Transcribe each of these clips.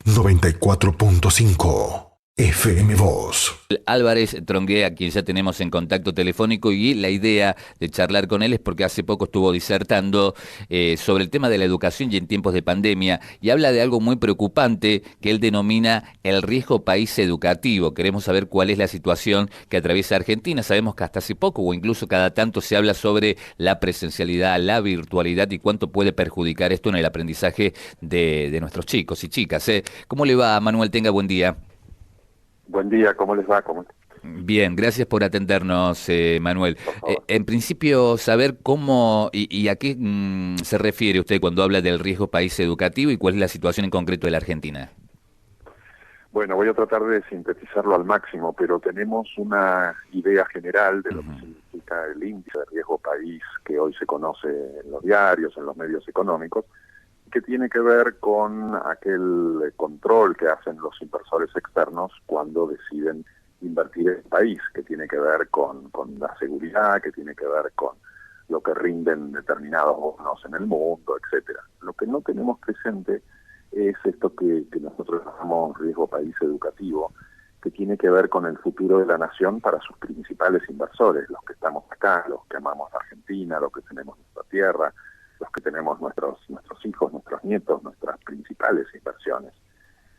94.5 FM Voz. Álvarez Trongué, a quien ya tenemos en contacto telefónico, y la idea de charlar con él es porque hace poco estuvo disertando sobre el tema de la educación y en tiempos de pandemia, y habla de algo muy preocupante que él denomina el riesgo país educativo. Queremos saber cuál es la situación que atraviesa Argentina. Sabemos que hasta hace poco o incluso cada tanto se habla sobre la presencialidad, la virtualidad y cuánto puede perjudicar esto en el aprendizaje de nuestros chicos y chicas. ¿Cómo le va, Manuel? Tenga buen día. Buen día, ¿cómo les va? Bien, gracias por atendernos, Manuel. Por favor. En principio, saber cómo y a qué se refiere usted cuando habla del riesgo país educativo y cuál es la situación en concreto de la Argentina. Bueno, voy a tratar de sintetizarlo al máximo, pero tenemos una idea general de lo que significa el índice de riesgo país que hoy se conoce en los diarios, en los medios económicos, que tiene que ver con aquel control que hacen los inversores externos cuando deciden invertir en el país, que tiene que ver con la seguridad, que tiene que ver con lo que rinden determinados bonos en el mundo, etcétera. Lo que no tenemos presente es esto que nosotros llamamos riesgo país educativo, que tiene que ver con el futuro de la nación para sus principales inversores, los que estamos acá, los que amamos a Argentina, los que tenemos nuestra tierra, los que tenemos nuestros hijos, nuestros nietos, nuestras principales inversiones.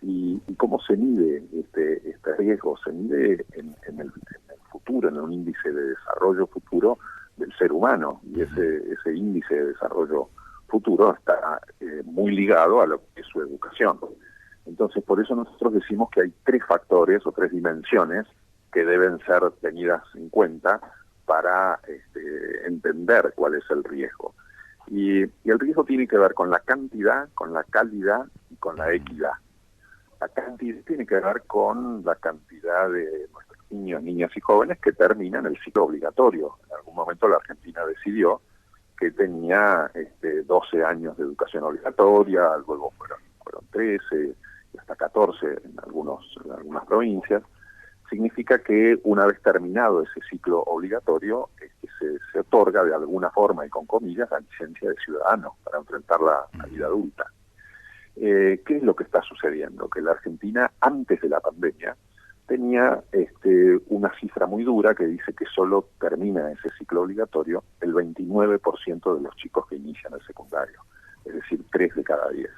¿Y cómo se mide este riesgo? Se mide en el futuro, en un índice de desarrollo futuro del ser humano, y ese índice de desarrollo futuro está muy ligado a lo que es su educación. Entonces, por eso nosotros decimos que hay tres factores o tres dimensiones que deben ser tenidas en cuenta para entender cuál es el riesgo. Y el riesgo tiene que ver con la cantidad, con la calidad y con la equidad. La cantidad tiene que ver con la cantidad de nuestros niños, niñas y jóvenes que terminan el ciclo obligatorio. En algún momento la Argentina decidió que tenía 12 años de educación obligatoria, luego fueron 13 y hasta 14 en algunas provincias. Significa que una vez terminado ese ciclo obligatorio, se otorga de alguna forma y con comillas la licencia de ciudadano para enfrentar la vida adulta. ¿Qué es lo que está sucediendo? Que la Argentina, antes de la pandemia, tenía una cifra muy dura que dice que solo termina ese ciclo obligatorio el 29% de los chicos que inician el secundario, es decir, 3 de cada 10.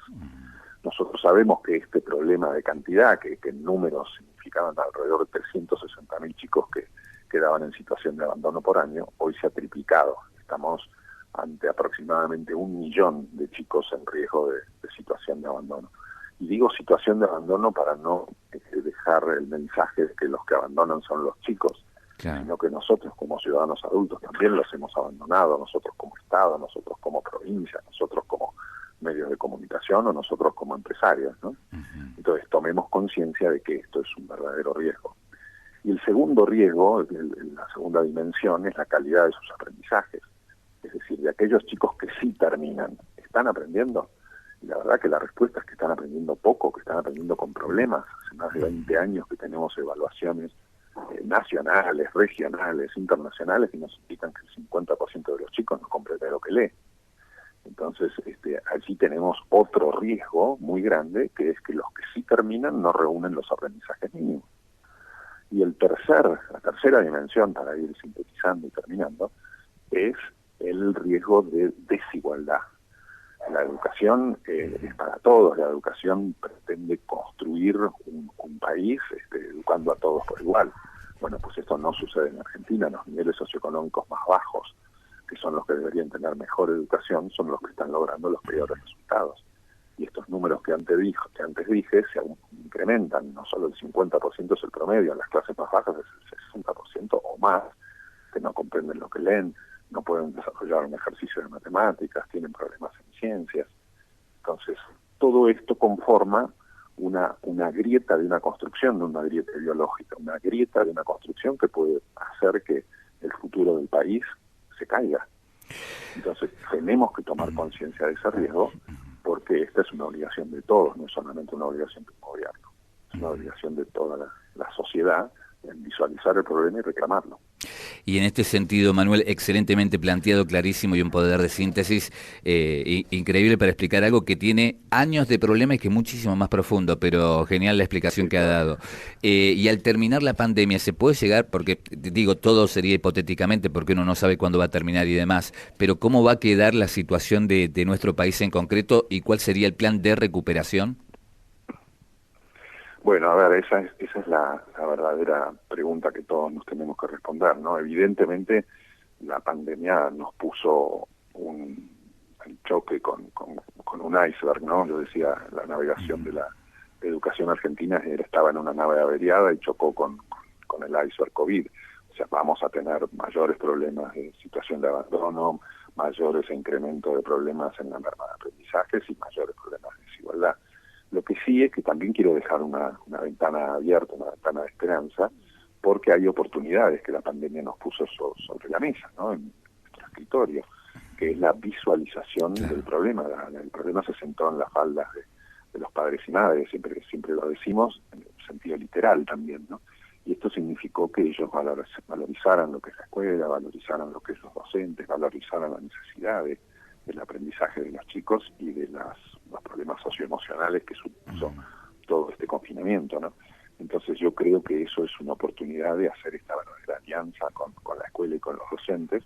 Nosotros sabemos que este problema de cantidad, que en números significaban alrededor de 360.000 chicos que quedaban en situación de abandono por año, hoy se ha triplicado. Estamos ante aproximadamente 1 millón de chicos en riesgo de situación de abandono. Y digo situación de abandono para no dejar el mensaje de que los que abandonan son los chicos, claro, sino que nosotros como ciudadanos adultos también los hemos abandonado, nosotros como Estado, nosotros como provincia, nosotros como medios de comunicación o nosotros como empresarios, ¿no? Entonces tomemos conciencia de que esto es un verdadero riesgo. Y el segundo riesgo, la segunda dimensión, es la calidad de sus aprendizajes. Es decir, de aquellos chicos que sí terminan, ¿están aprendiendo? Y la verdad que la respuesta es que están aprendiendo poco, que están aprendiendo con problemas. Hace más de 20 años que tenemos evaluaciones nacionales, regionales, internacionales, que nos indican que el 50% de los chicos no comprende lo que lee. Entonces, allí tenemos otro riesgo muy grande, que es que los que sí terminan no reúnen los aprendizajes mínimos. Y la tercera dimensión, para ir sintetizando y terminando, es el riesgo de desigualdad. La educación es para todos, la educación pretende construir un país educando a todos por igual. Bueno, pues esto no sucede en Argentina. Los niveles socioeconómicos más bajos, que son los que deberían tener mejor educación, son los que están logrando los peores resultados. Y estos números que antes dije se incrementan. No solo el 50% es el promedio, en las clases más bajas es el 60% o más, que no comprenden lo que leen, no pueden desarrollar un ejercicio de matemáticas, tienen problemas en ciencias. Entonces, todo esto conforma una grieta de una construcción, no una grieta ideológica, una grieta de una construcción que puede hacer que el futuro del país se caiga. Entonces, tenemos que tomar conciencia de ese riesgo, porque esta es una obligación de todos, no es solamente una obligación de un gobierno, es una obligación de toda la sociedad en visualizar el problema y reclamarlo. Y en este sentido, Manuel, excelentemente planteado, clarísimo y un poder de síntesis increíble para explicar algo que tiene años de problema y que es muchísimo más profundo, pero genial la explicación que ha dado. Y al terminar la pandemia, ¿se puede llegar? Porque, digo, todo sería hipotéticamente porque uno no sabe cuándo va a terminar y demás, pero ¿cómo va a quedar la situación de nuestro país en concreto y cuál sería el plan de recuperación? Bueno, a ver, esa es la verdadera pregunta que todos nos tenemos que responder, ¿no? Evidentemente, la pandemia nos puso el choque con un iceberg, ¿no? Yo decía, la navegación de la educación argentina estaba en una nave averiada y chocó con el iceberg COVID. O sea, vamos a tener mayores problemas de situación de abandono, mayores incrementos de problemas en la merma de aprendizajes y mayores problemas de desigualdad. Lo que sí es que también quiero dejar una ventana abierta, una ventana de esperanza, porque hay oportunidades que la pandemia nos puso sobre la mesa, ¿no? En nuestro escritorio, que es la visualización del problema. El problema se sentó en las faldas de los padres y madres, siempre lo decimos, en el sentido literal también, ¿no? Y esto significó que ellos valorizaran lo que es la escuela, valorizaran lo que es los docentes, valorizaran la necesidad del aprendizaje de los chicos y de los problemas socioemocionales que supuso todo este confinamiento, ¿no? Entonces yo creo que eso es una oportunidad de hacer esta verdadera alianza con la escuela y con los docentes.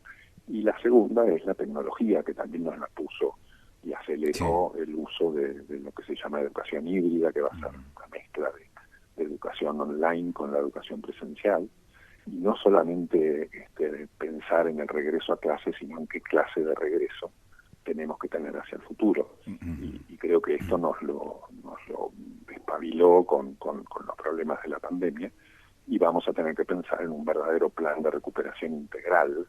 Y la segunda es la tecnología, que también nos la puso y aceleró el uso de lo que se llama educación híbrida, que va a ser una mezcla de educación online con la educación presencial. Y no solamente pensar en el regreso a clase, sino en qué clase de regreso tenemos que tener hacia el futuro. Y creo que esto nos lo despabiló con los problemas de la pandemia, y vamos a tener que pensar en un verdadero plan de recuperación integral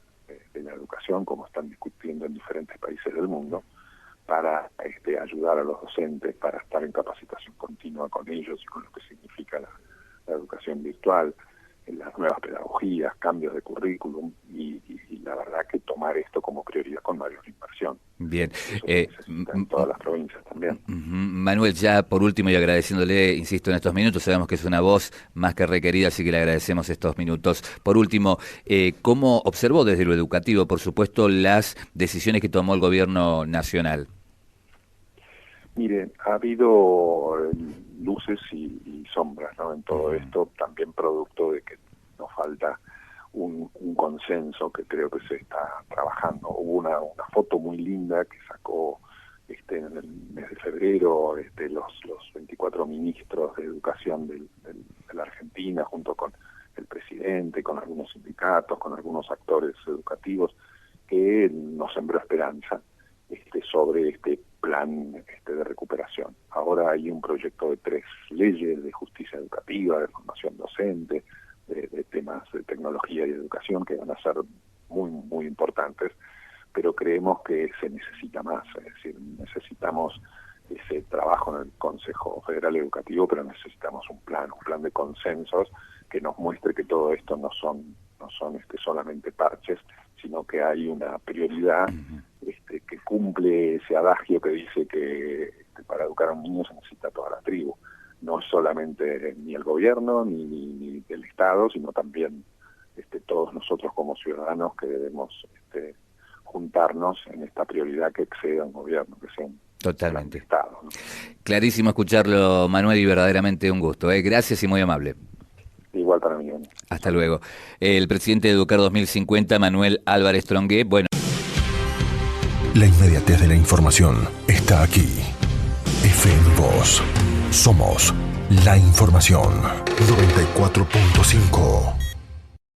de la educación, como están discutiendo en diferentes países del mundo, para ayudar a los docentes, para estar en capacitación continua con ellos y con lo que significa la educación virtual, las nuevas pedagogías, cambios de currículum, y la verdad que tomar esto como prioridad con mayor inversión. Bien. En todas las provincias también. Manuel, ya por último y agradeciéndole, insisto, en estos minutos, sabemos que es una voz más que requerida, así que le agradecemos estos minutos. Por último, ¿cómo observó desde lo educativo, por supuesto, las decisiones que tomó el gobierno nacional? Mire, ha habido luces y sombras, ¿no? En todo esto, también producto de que nos falta un consenso que creo que se está trabajando. Hubo una foto muy linda que sacó en el mes de febrero los 24 ministros de educación de la Argentina, junto con el presidente, con algunos sindicatos, con algunos actores educativos, que nos sembró esperanza sobre este plan de recuperación. Ahora hay un proyecto de 3 leyes de justicia educativa, de formación docente, de temas de tecnología y educación, que van a ser muy, muy importantes, pero creemos que se necesita más. Es decir, necesitamos ese trabajo en el Consejo Federal Educativo, pero necesitamos un plan de consensos que nos muestre que todo esto no son solamente parches, sino que hay una prioridad que cumple ese adagio que dice que para educar a un niño se necesita toda la tribu. No es solamente ni el gobierno ni el Estado, sino también todos nosotros como ciudadanos, que debemos juntarnos en esta prioridad que exceda un gobierno, que sea un Totalmente. Estado, ¿no? Clarísimo escucharlo, Manuel, y verdaderamente un gusto. Gracias y muy amable. Igual para mí. Hasta luego. El presidente de Educar 2050, Manuel Álvarez Trongué. Bueno. La inmediatez de la información está aquí. FM Voz. Somos la información. 94.5.